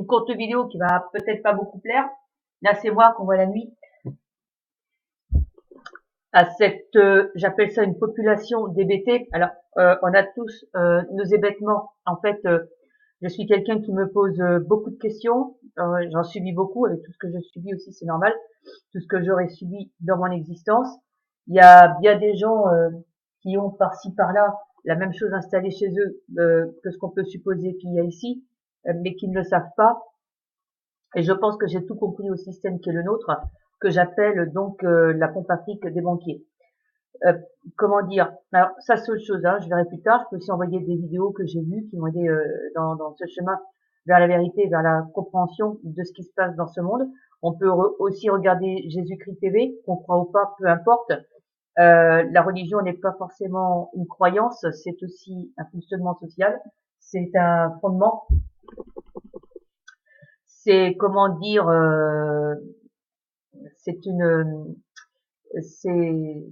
une courte vidéo qui va peut-être pas beaucoup plaire. Là, c'est moi qu'on voit la nuit. À cette, j'appelle ça une population d'hébétés. Alors, on a tous nos hébétements. En fait, je suis quelqu'un qui me pose beaucoup de questions. J'en subis beaucoup avec tout ce que je subis aussi, c'est normal. Tout ce que j'aurais subi dans mon existence. Il y a bien des gens qui ont par-ci par-là la même chose installée chez eux que ce qu'on peut supposer qu'il y a ici, mais qui ne le savent pas. Et je pense que j'ai tout compris au système qui est le nôtre, que j'appelle donc la pompe à fric des banquiers. Euh, comment dire? Alors ça c'est autre chose, hein, je verrai plus tard. Je peux aussi envoyer des vidéos que j'ai vues qui m'ont aidé dans ce chemin vers la vérité, vers la compréhension de ce qui se passe dans ce monde. On peut aussi regarder Jésus-Christ TV, qu'on croit ou pas, peu importe. La religion n'est pas forcément une croyance, c'est aussi un fonctionnement social, c'est un fondement, c'est comment dire, c'est une, c'est,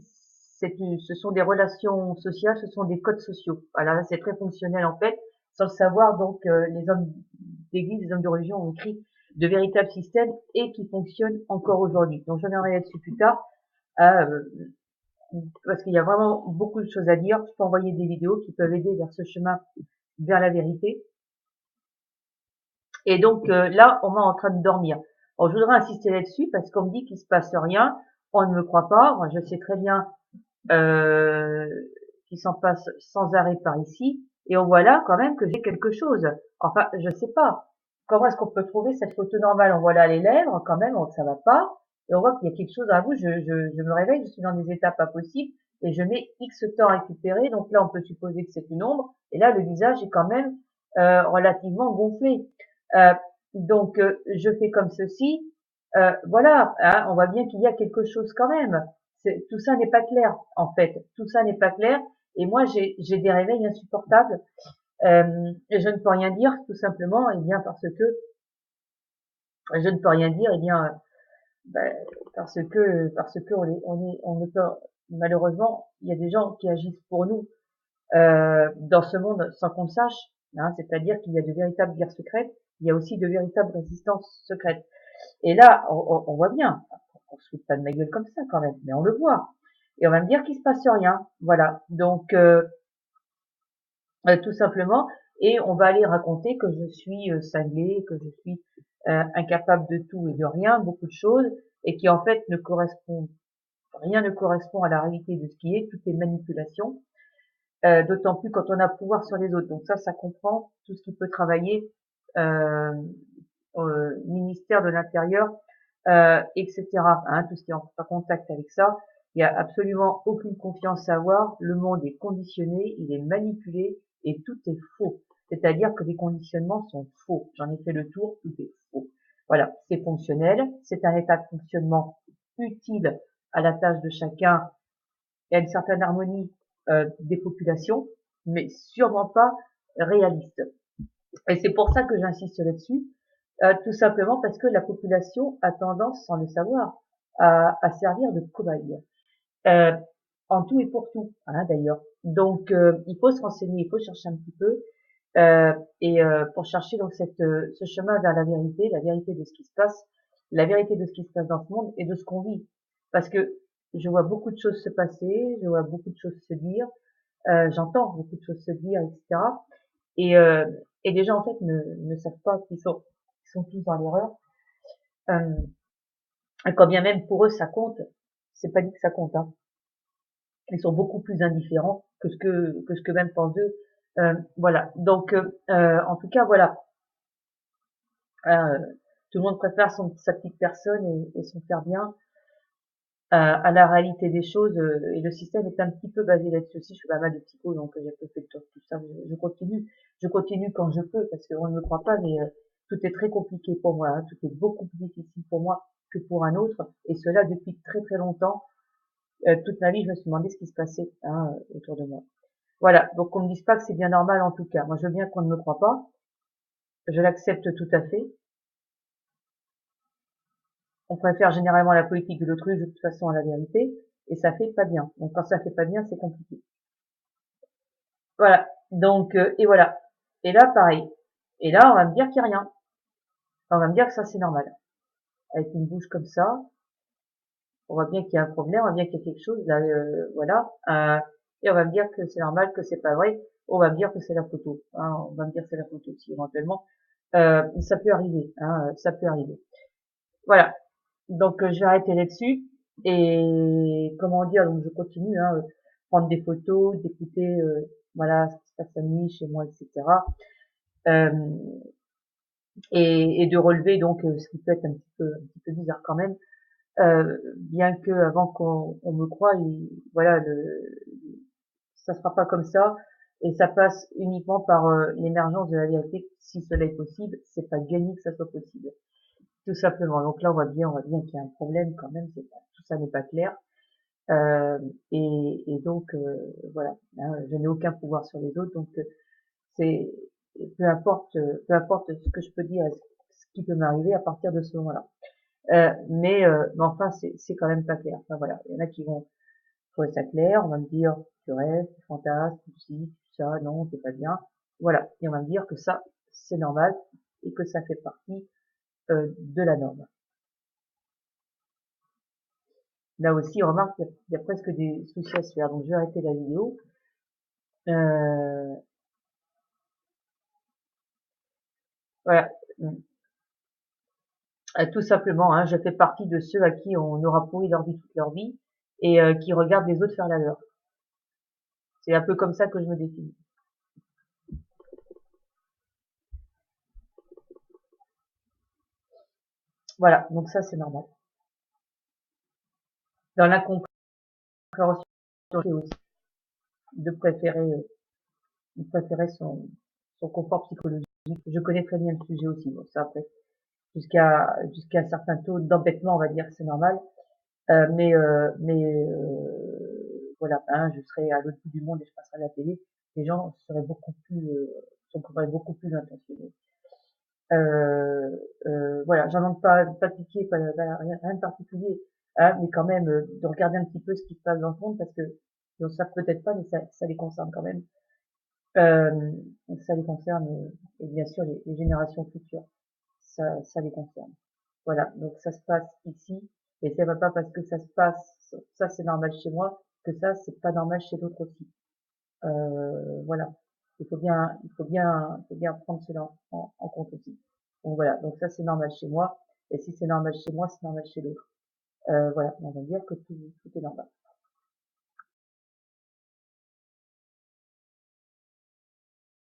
ce sont des relations sociales, ce sont des codes sociaux. Voilà, c'est très fonctionnel en fait. Sans le savoir, donc les hommes d'église, les hommes de religion ont écrit de véritables systèmes et qui fonctionnent encore aujourd'hui. Donc je reviendrai là-dessus plus tard. Parce qu'il y a vraiment beaucoup de choses à dire. Je peux envoyer des vidéos qui peuvent aider vers ce chemin, vers la vérité. Et donc là, on est en train de dormir. Alors, je voudrais insister là-dessus parce qu'on me dit qu'il se passe rien. On ne me croit pas. Moi, je sais très bien qu'il s'en passe sans arrêt par ici. Et on voit là quand même que j'ai quelque chose. Enfin, je sais pas. Comment est-ce qu'on peut trouver cette photo normale? On voit là les lèvres, quand même, ça va pas. Et on voit qu'il y a quelque chose à vous. Je me réveille, je suis dans des états pas possibles. Et je mets X temps à récupérer. Donc là, on peut supposer que c'est une ombre. Et là, le visage est quand même relativement gonflé. Euh, donc, je fais comme ceci. Voilà, hein, on voit bien qu'il y a quelque chose quand même. Tout ça n'est pas clair, en fait. Tout ça n'est pas clair. Et moi, j'ai des réveils insupportables. Et je ne peux rien dire, tout simplement, et bien parce que je ne peux rien dire, et bien ben, parce que on ne peut malheureusement, il y a des gens qui agissent pour nous dans ce monde sans qu'on le sache. Hein, c'est-à-dire qu'il y a de véritables guerres secrètes, il y a aussi de véritables résistances secrètes. Et là, on voit bien, on se fout pas de ma gueule comme ça quand même, mais on le voit. Et on va me dire qu'il se passe rien. Voilà. Donc, tout simplement, et on va aller raconter que je suis cinglée, que je suis incapable de tout et de rien, beaucoup de choses, et qui en fait rien ne correspond à la réalité de ce qui est, tout est manipulation, d'autant plus quand on a pouvoir sur les autres. Donc ça comprend tout ce qui peut travailler euh, au ministère de l'Intérieur, etc. Hein, tout ce qui est en contact avec ça. Il n'y a absolument aucune confiance à avoir. Le monde est conditionné, il est manipulé et tout est faux. C'est-à-dire que les conditionnements sont faux. J'en ai fait le tour, tout est faux. Voilà, c'est fonctionnel, c'est un état de fonctionnement utile à la tâche de chacun et à une certaine harmonie des populations, mais sûrement pas réaliste. Et c'est pour ça que j'insiste là-dessus, tout simplement parce que la population a tendance, sans le savoir, à servir de cobaye. Euh, en tout et pour tout, hein, d'ailleurs. Donc, il faut se renseigner, il faut chercher un petit peu, pour chercher donc ce chemin vers la vérité de ce qui se passe, la vérité de ce qui se passe dans ce monde et de ce qu'on vit. Parce que je vois beaucoup de choses se passer, je vois beaucoup de choses se dire, j'entends beaucoup de choses se dire, etc. Et, euh, et les gens en fait ne savent pas qu'ils sont tous dans l'erreur. Euh, et quand bien même pour eux ça compte, c'est pas dit que ça compte. Hein. Ils sont beaucoup plus indifférents que ce que même pensent eux. Voilà. Donc en tout cas voilà. Euh, tout le monde préfère sa petite personne et son faire bien à la réalité des choses. Et le système est un petit peu basé là-dessus aussi. Je fais pas mal de psycho, donc j'ai un peu fait le tour de tout ça. Je continue quand je peux parce qu'on ne me croit pas, mais tout est très compliqué pour moi. Hein. Tout est beaucoup plus difficile pour moi que pour un autre, et cela depuis très très longtemps. Toute ma vie, je me suis demandé ce qui se passait hein, autour de moi. Voilà, donc qu'on me dise pas que c'est bien normal en tout cas. Moi, je veux bien qu'on ne me croie pas, je l'accepte tout à fait. On préfère généralement la politique de l'autruche de toute façon à la vérité, et ça fait pas bien. Donc quand ça fait pas bien, c'est compliqué. Voilà, donc et voilà. Et là, pareil. Et là, on va me dire qu'il n'y a rien. On va me dire que ça c'est normal. Avec une bouche comme ça, on voit bien qu'il y a un problème, on voit bien qu'il y a quelque chose là, voilà. Et on va me dire que c'est normal, que c'est pas vrai. On va me dire que c'est la photo. Hein, on va me dire que c'est la photo aussi éventuellement. Ça peut arriver, hein, ça peut arriver. Voilà. Donc je vais arrêter là-dessus. Et comment dire, donc je continue, hein, prendre des photos, d'écouter, voilà, ce qui se passe la nuit chez moi, etc. Euh, et de relever donc ce qui peut être un petit peu bizarre quand même. Bien que avant qu'on me croie, voilà, ça sera pas comme ça, et ça passe uniquement par l'émergence de la vérité, si cela est possible. C'est pas gagné que ça soit possible, tout simplement. Donc là, on voit bien qu'il y a un problème quand même. Tout ça n'est pas clair, euh, et donc voilà, hein, je n'ai aucun pouvoir sur les autres, donc c'est peu importe ce que je peux dire, ce qui peut m'arriver à partir de ce moment-là. Mais enfin, c'est quand même pas clair. Enfin voilà, il y en a qui vont trouver ça clair, on va me dire tu rêves, tu fantasmes, tu ci, tu ça, non, c'est pas bien. Voilà, et on va me dire que ça, c'est normal et que ça fait partie de la norme. Là aussi, on remarque qu'il y a presque des soucis à se faire. Donc je vais arrêter la vidéo. Euh, voilà. Tout simplement, hein, je fais partie de ceux à qui on aura pourri leur vie toute leur vie et qui regardent les autres faire la leur. C'est un peu comme ça que je me définis. Voilà, donc ça c'est normal. Dans l'incompréhension aussi, de préférer, de préférer son confort psychologique. Je connais très bien le sujet aussi. Bon, ça après, jusqu'à un certain taux d'embêtement, on va dire que c'est normal. Voilà, hein, je serais à l'autre bout du monde et je passerais à la télé. Les gens seraient beaucoup plus intentionnés. Euh, voilà, j'en demande pas de pitié, rien de particulier, hein, mais quand même de regarder un petit peu ce qui se passe dans le monde parce que ils ne savent peut-être pas, mais ça les concerne quand même. Euh, Ça les concerne et bien sûr les générations futures, ça les concerne. Voilà, donc ça se passe ici et ça va pas parce que ça se passe, ça c'est normal chez moi, que ça c'est pas normal chez d'autres aussi. Voilà, il faut bien prendre cela en compte aussi. Donc voilà, donc ça c'est normal chez moi et si c'est normal chez moi, c'est normal chez l'autre. Voilà, on va dire que tout est normal.